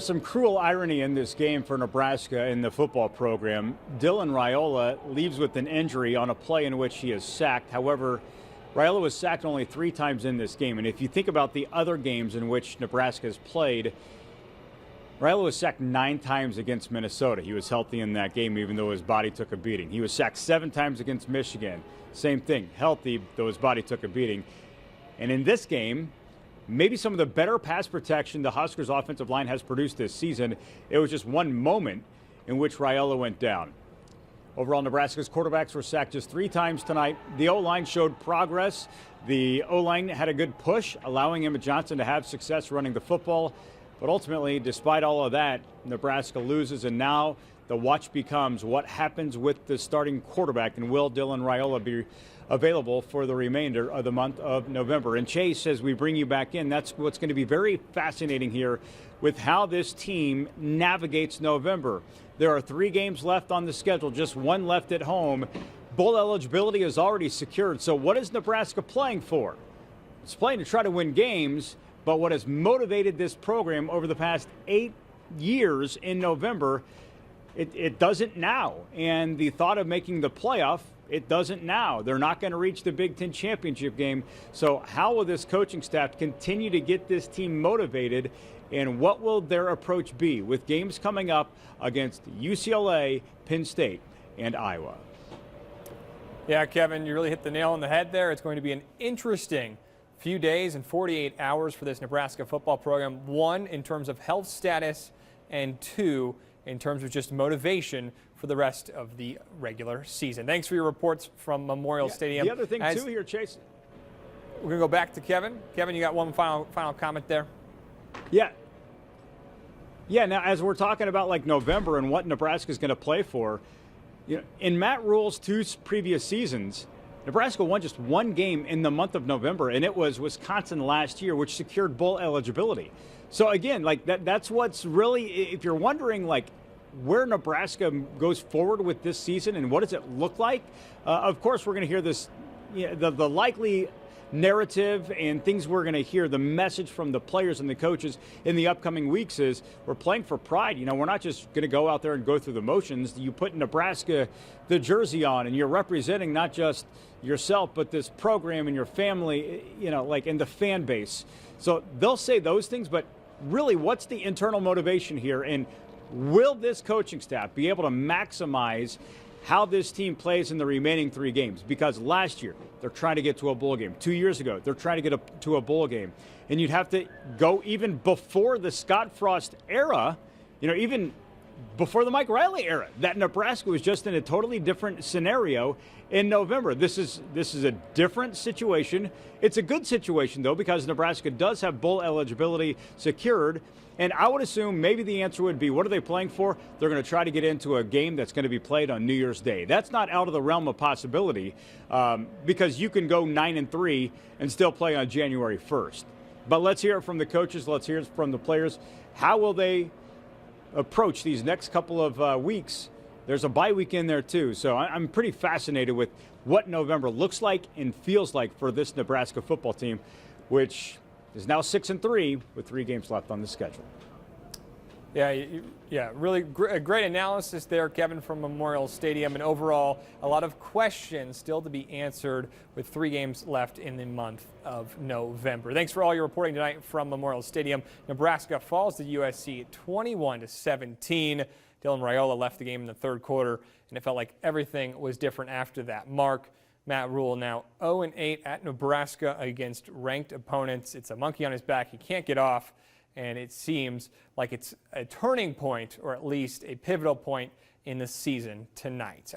Some cruel irony in this game for Nebraska in the football program. Dylan Raiola leaves with an injury on a play in which he is sacked. However, Raiola was sacked only 3 times in this game. And if you think about the other games in which Nebraska has played, Raiola was sacked 9 times against Minnesota. He was healthy in that game, even though his body took a beating. He was sacked 7 times against Michigan. Same thing, healthy, though his body took a beating. And in this game, maybe some of the better pass protection the Huskers offensive line has produced this season. It was just one moment in which Raiola went down. Overall, Nebraska's quarterbacks were sacked just 3 times tonight. The O-line showed progress. The O-line had a good push, allowing Emmett Johnson to have success running the football. But ultimately, despite all of that, Nebraska loses, and now the watch becomes what happens with the starting quarterback, and will Dylan Raiola be available for the remainder of the month of November. And Chase, as we bring you back in, that's what's going to be very fascinating here with how this team navigates November. There are 3 games left on the schedule, just 1 left at home. Bowl eligibility is already secured. So what is Nebraska playing for? It's playing to try to win games, but what has motivated this program over the past 8 years in November, it doesn't now. And the thought of making the playoff, it doesn't now. They're not going to reach the Big Ten championship game. So how will this coaching staff continue to get this team motivated, and what will their approach be with games coming up against UCLA, Penn State, and Iowa? Yeah, Kevin, you really hit the nail on the head there. It's going to be an interesting few days and 48 hours for this Nebraska football program. 1, in terms of health status, and 2, in terms of just motivation for the rest of the regular season. Thanks for your reports from Memorial Stadium. The other thing, too, here, Chase. We're going to go back to Kevin. Kevin, you got one final comment there? Yeah. Yeah, now, as we're talking about, like, November and what Nebraska's going to play for, you know, in Matt Rule's 2 previous seasons, Nebraska won just 1 game in the month of November, and it was Wisconsin last year, which secured bowl eligibility. So, again, like, that's what's really, if you're wondering, like, where Nebraska goes forward with this season and what does it look like, of course we're going to hear this, you know, the likely narrative and things we're going to hear, the message from the players and the coaches in the upcoming weeks is we're playing for pride. You know, we're not just going to go out there and go through the motions. You put Nebraska, the jersey on, and you're representing not just yourself, but this program and your family, you know, like, and the fan base. So they'll say those things, but really, what's the internal motivation here? And will this coaching staff be able to maximize how this team plays in the remaining 3 games? Because last year, they're trying to get to a bowl game. 2 years ago, they're trying to get to a bowl game. And you'd have to go even before the Scott Frost era, you know, even before the Mike Riley era, that Nebraska was just in a totally different scenario in November. This is a different situation. It's a good situation, though, because Nebraska does have bowl eligibility secured. And I would assume maybe the answer would be, what are they playing for? They're going to try to get into a game that's going to be played on New Year's Day. That's not out of the realm of possibility, because you can go 9-3 and still play on January 1st. But let's hear it from the coaches. Let's hear it from the players. How will they approach these next couple of weeks? There's a bye week in there, too. So I'm pretty fascinated with what November looks like and feels like for this Nebraska football team, which is now 6-3 with 3 games left on the schedule. Yeah, really great analysis there, Kevin, from Memorial Stadium. And overall, a lot of questions still to be answered with 3 games left in the month of November. Thanks for all your reporting tonight from Memorial Stadium. Nebraska falls to USC 21-17. Dylan Raiola left the game in the 3rd quarter, and it felt like everything was different after that mark. Matt Rule now 0-8 at Nebraska against ranked opponents. It's a monkey on his back. He can't get off, and it seems like it's a turning point, or at least a pivotal point in the season tonight.